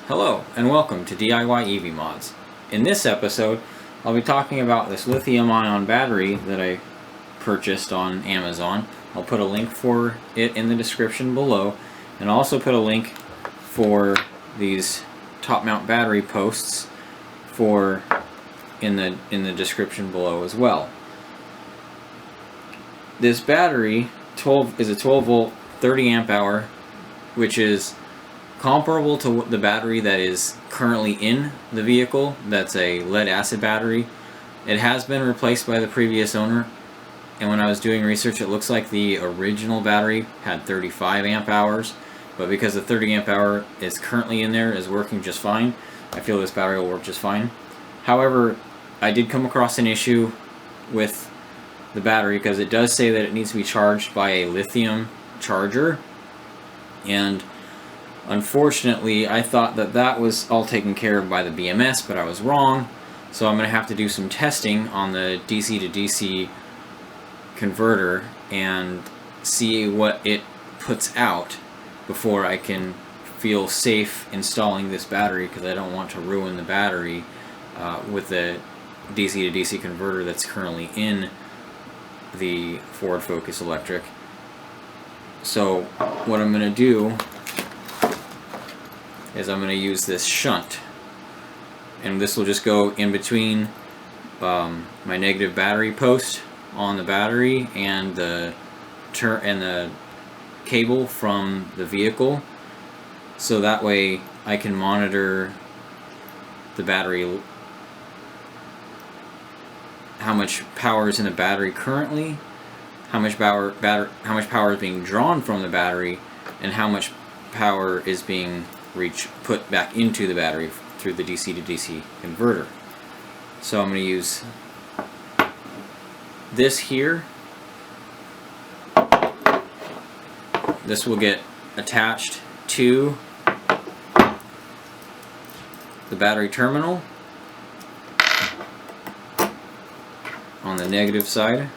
Hello and welcome to DIY EV Mods. In this episode, I'll be talking about this lithium-ion battery that I purchased on Amazon. I'll put a link for it in the description below, and I'll also put a link for these top mount battery posts in the description below as well. This battery is a 12 volt 30 amp hour, which is comparable to the battery that is currently in the vehicle. That's a lead acid battery. It has been replaced by the previous owner, and when I was doing research, it looks like the original battery had 35 amp hours, but because the 30 amp hour is currently in there is working just fine, I feel this battery will work just fine. However, I did come across an issue with the battery because it does say that it needs to be charged by a lithium charger, and unfortunately, I thought that that was all taken care of by the BMS, but I was wrong. So I'm going to have to do some testing on the DC to DC converter and see what it puts out before I can feel safe installing this battery, because I don't want to ruin the battery with the DC to DC converter that's currently in the Ford Focus Electric. So what I'm going to do is I'm going to use this shunt, and this will just go in between my negative battery post on the battery and the cable from the vehicle, so that way I can monitor the battery, how much power is in the battery currently, how much power is being drawn from the battery, and how much power is being put back into the battery through the DC to DC converter. So I'm going to use this here. This will get attached to the battery terminal on the negative side,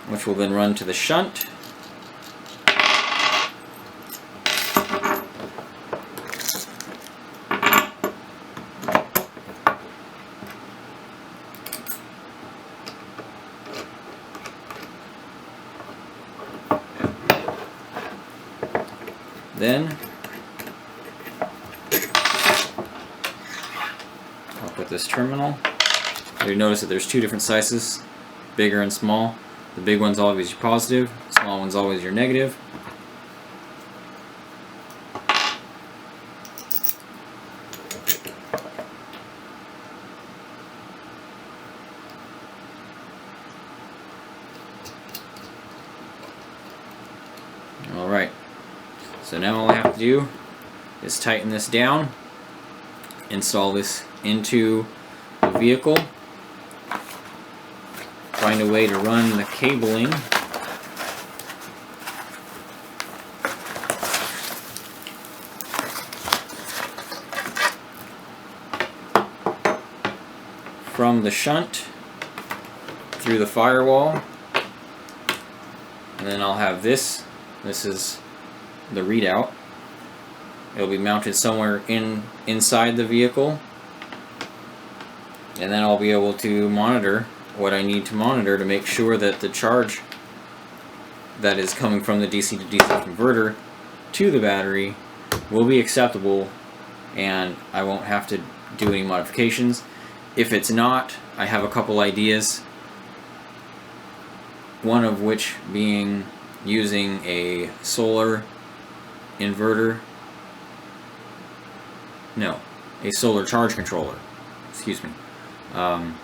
which will then run to the shunt. Then I'll put this terminal. You notice that there's two different sizes, bigger and small. The big one's always your positive, the small one's always your negative. Alright. So now all I have to do is tighten this down, install this into the vehicle, find a way to run the cabling from the shunt through the firewall, and then I'll have this is the readout. It'll be mounted somewhere inside the vehicle, and then I'll be able to monitor what I need to monitor to make sure that the charge that is coming from the DC to DC converter to the battery will be acceptable, and I won't have to do any modifications. If it's not, I have a couple ideas, one of which being using a solar inverter, no, a solar charge controller, excuse me, and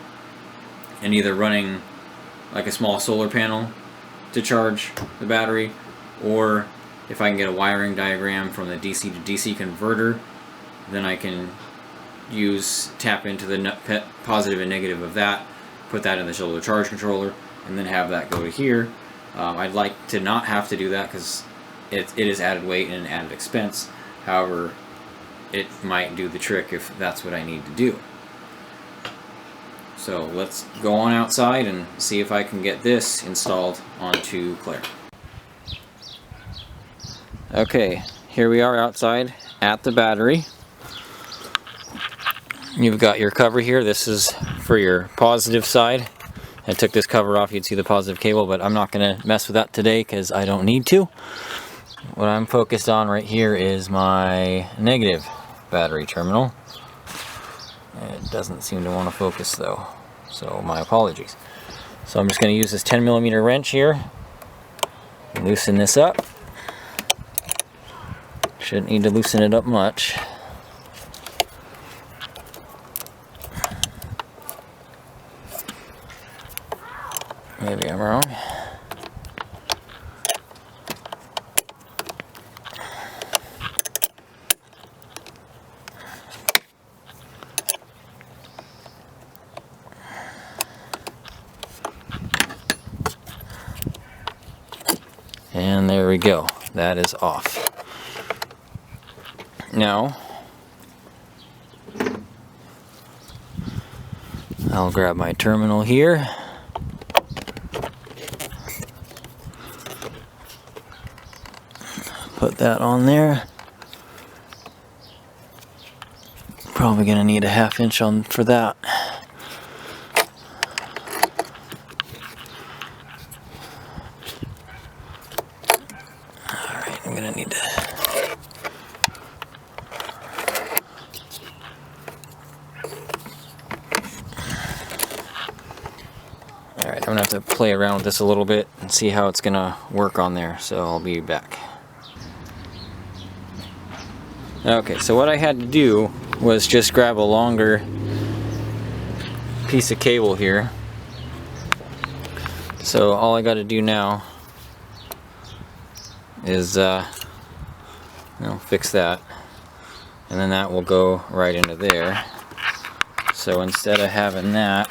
either running like a small solar panel to charge the battery, or if I can get a wiring diagram from the DC to DC converter, then I can tap into the positive and negative of that, put that in the solar charge controller, and then have that go to here. I'd like to not have to do that because it is added weight and an added expense. However, it might do the trick if that's what I need to do. So let's go on outside and see if I can get this installed onto Claire. Okay, here we are outside at the battery. You've got your cover here. This is for your positive side. I took this cover off, you'd see the positive cable, but I'm not going to mess with that today because I don't need to. What I'm focused on right here is my negative battery terminal. It doesn't seem to want to focus though, so my apologies. So I'm just going to use this 10mm wrench here, loosen this up. Shouldn't need to loosen it up much. Maybe I'm wrong. And there we go. That is off. Now, I'll grab my terminal here. Put that on there. Probably gonna need a 1/2 inch on for that. Alright, I'm gonna need to. Alright, I'm gonna have to play around with this a little bit and see how it's gonna work on there, so I'll be back. Okay, so what I had to do was just grab a longer piece of cable here. So all I got to do now is fix that, and then that will go right into there. So instead of having that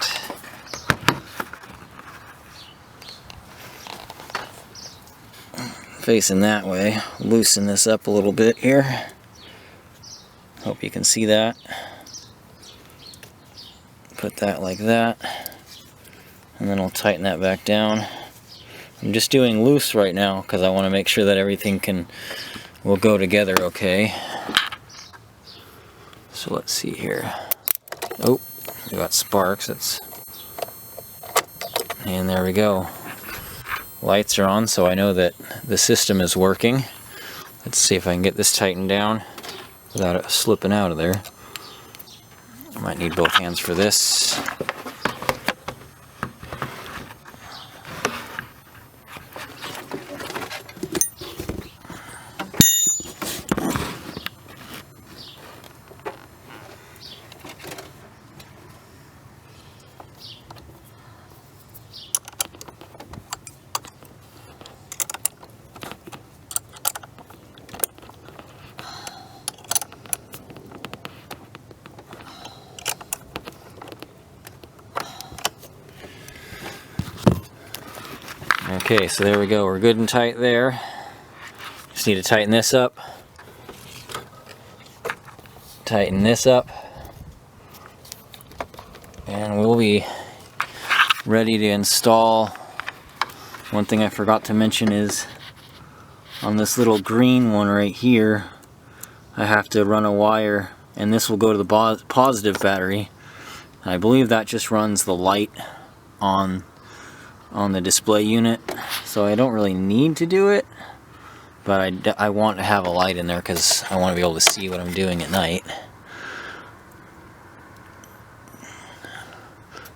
facing that way, loosen this up a little bit here. Hope you can see that. Put that like that, and then I'll tighten that back down. I'm just doing loose right now because I want to make sure that everything will go together okay. So let's see here. Oh, we got sparks. And there we go. Lights are on, so I know that the system is working. Let's see if I can get this tightened down without it slipping out of there. I might need both hands for this. Okay, so there we go. We're good and tight there. Just need to tighten this up. Tighten this up. And we'll be ready to install. One thing I forgot to mention is on this little green one right here, I have to run a wire, and this will go to the positive battery. I believe that just runs the light on the display unit, so I don't really need to do it, but I want to have a light in there because I want to be able to see what I'm doing at night.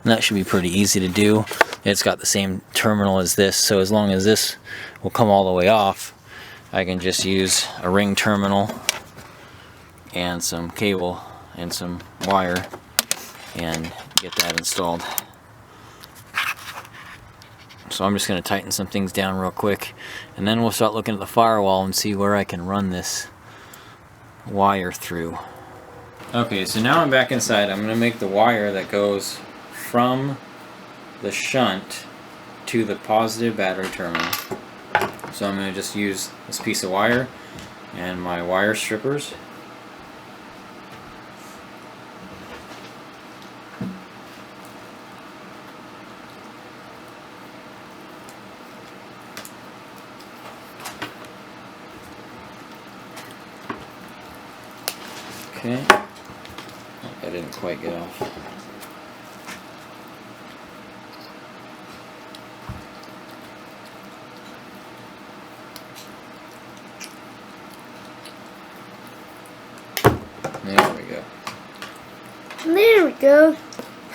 And that should be pretty easy to do. It's got the same terminal as this, so as long as this will come all the way off, I can just use a ring terminal and some cable and some wire and get that installed. So I'm just going to tighten some things down real quick, and then we'll start looking at the firewall and see where I can run this wire through. Okay, so now I'm back inside. I'm going to make the wire that goes from the shunt to the positive battery terminal. So I'm going to just use this piece of wire and my wire strippers. Okay. I didn't quite get off. There we go. There we go.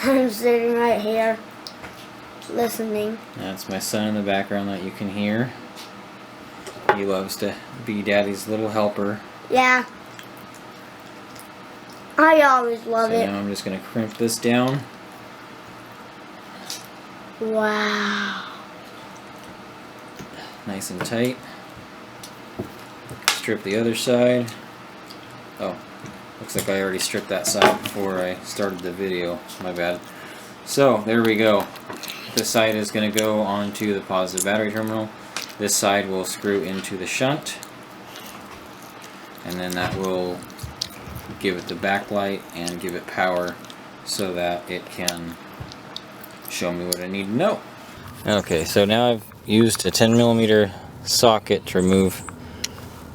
I'm sitting right here, listening. That's my son in the background that you can hear. He loves to be Daddy's little helper. Yeah. I always love it. Now I'm just going to crimp this down. Wow. Nice and tight. Strip the other side. Oh, looks like I already stripped that side before I started the video. My bad. So, there we go. This side is going to go onto the positive battery terminal. This side will screw into the shunt. And then that will give it the backlight and give it power so that it can show me what I need to know. Okay, so now I've used a 10mm socket to remove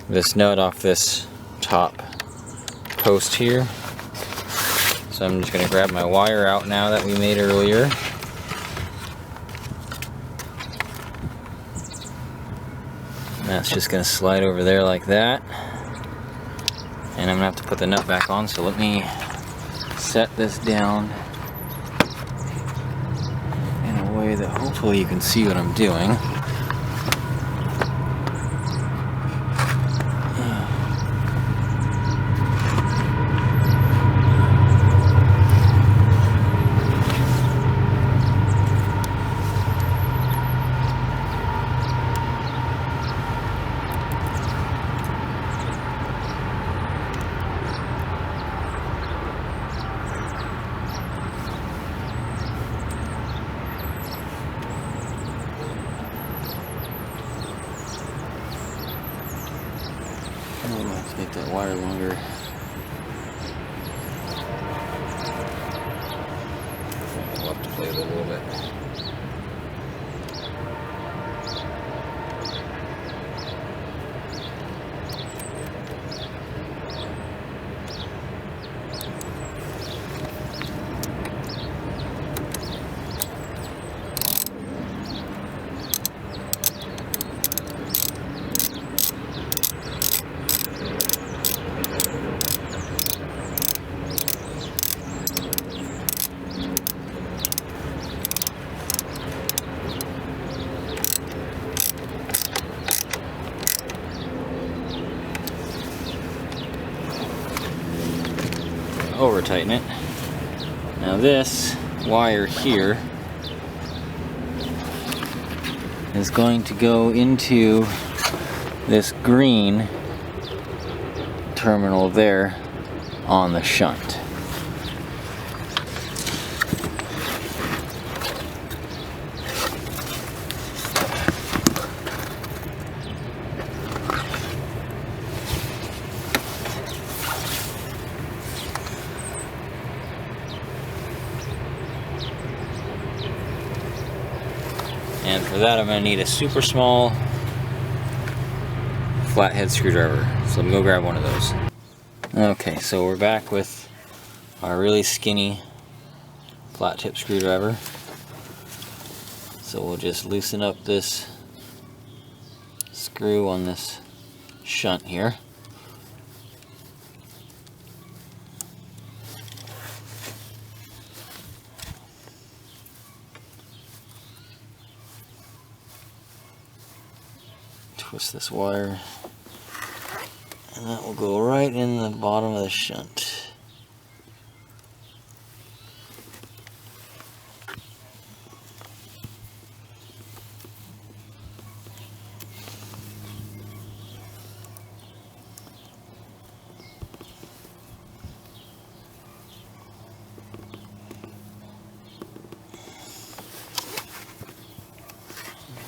this nut off this top post here. So I'm just going to grab my wire out now that we made earlier. And that's just going to slide over there like that. And I'm going to have to put the nut back on, so let me set this down in a way that hopefully you can see what I'm doing. I'm going to have to make that wire longer. I'll have to play with it a little bit. Over tighten it. Now this wire here is going to go into this green terminal there on the shunt. And for that I'm going to need a super small flathead screwdriver. So let me go grab one of those. Okay, so we're back with our really skinny flat tip screwdriver. So we'll just loosen up this screw on this shunt here. Twist this wire, and that will go right in the bottom of the shunt.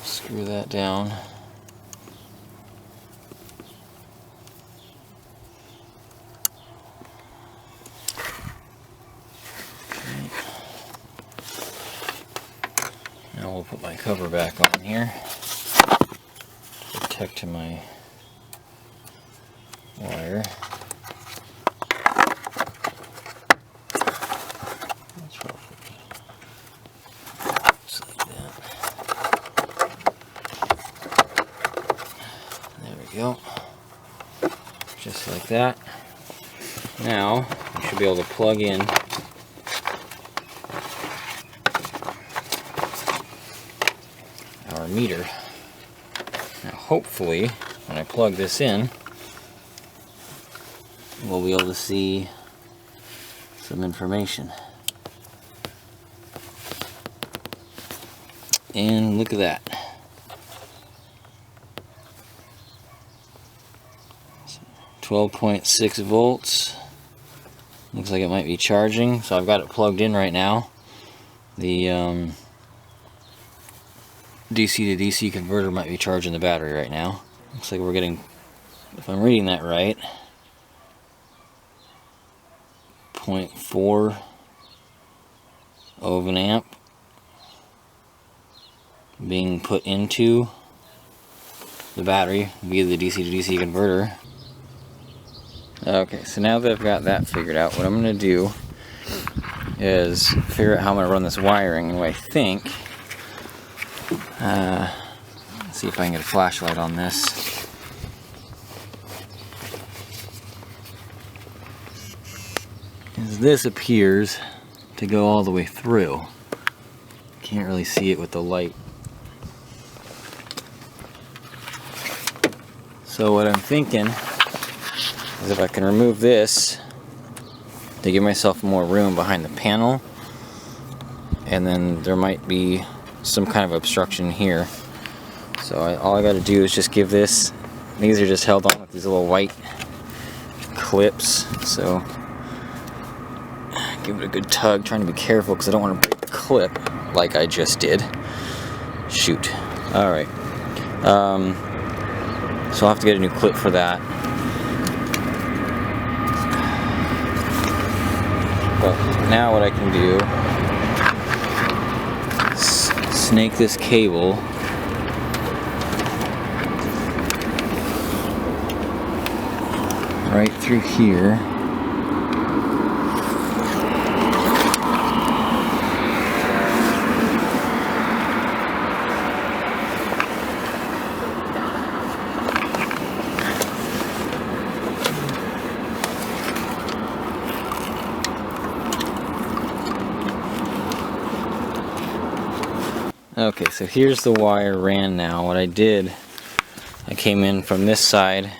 Screw that down. Now we'll put my cover back on here to protect my wire. we go. Just like that. Now, we should be able to plug in our meter. Now, hopefully, when I plug this in, we'll be able to see some information. And look at that. 12.6 volts. Looks like it might be charging, so I've got it plugged in right now. The DC to DC converter might be charging the battery right now. Looks like we're getting, if I'm reading that right, 0.4 of an amp being put into the battery via the DC to DC converter. Okay, so now that I've got that figured out, what I'm going to do is figure out how I'm going to run this wiring. And what I think, let's see if I can get a flashlight on this. Is this appears to go all the way through. Can't really see it with the light. So what I'm thinking is if I can remove this to give myself more room behind the panel, and then there might be some kind of obstruction here. So all I got to do is just give this, these are just held on with these little white clips, so give it a good tug, trying to be careful because I don't want to break the clip like I just did. Shoot. Alright. So I'll have to get a new clip for that. But now what I can do is snake this cable right through here. Okay, so here's the wire ran now. What I did, I came in from this side,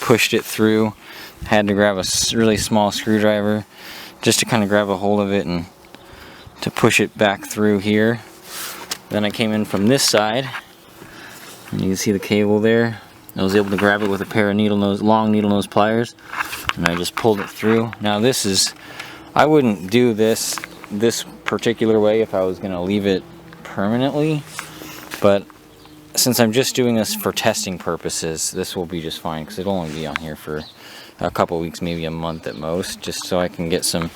pushed it through, had to grab a really small screwdriver just to kind of grab a hold of it and to push it back through here. Then I came in from this side, and you can see the cable there. I was able to grab it with a pair of long needle nose pliers, and I just pulled it through. Now this is, I wouldn't do this particular way if I was going to leave it permanently, but since I'm just doing this for testing purposes, this will be just fine because it'll only be on here for a couple weeks, maybe a month at most, just so I can get some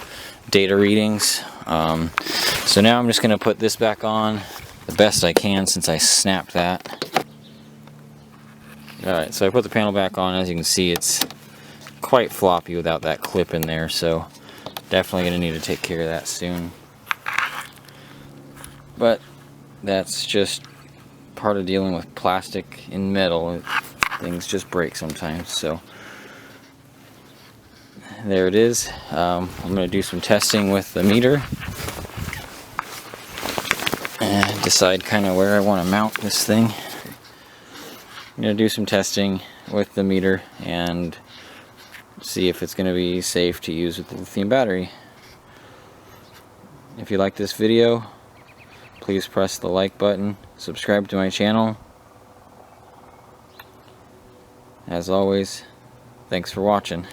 data readings. So now I'm just going to put this back on the best I can since I snapped that. Alright, so I put the panel back on. As you can see, it's quite floppy without that clip in there, so definitely going to need to take care of that soon. But that's just part of dealing with plastic and metal. Things just break sometimes. So there it is. I'm going to do some testing with the meter and decide kind of where I want to mount this thing. I'm going to do some testing with the meter and see if it's going to be safe to use with the lithium battery. If you like this video, please press the like button, subscribe to my channel. As always, thanks for watching.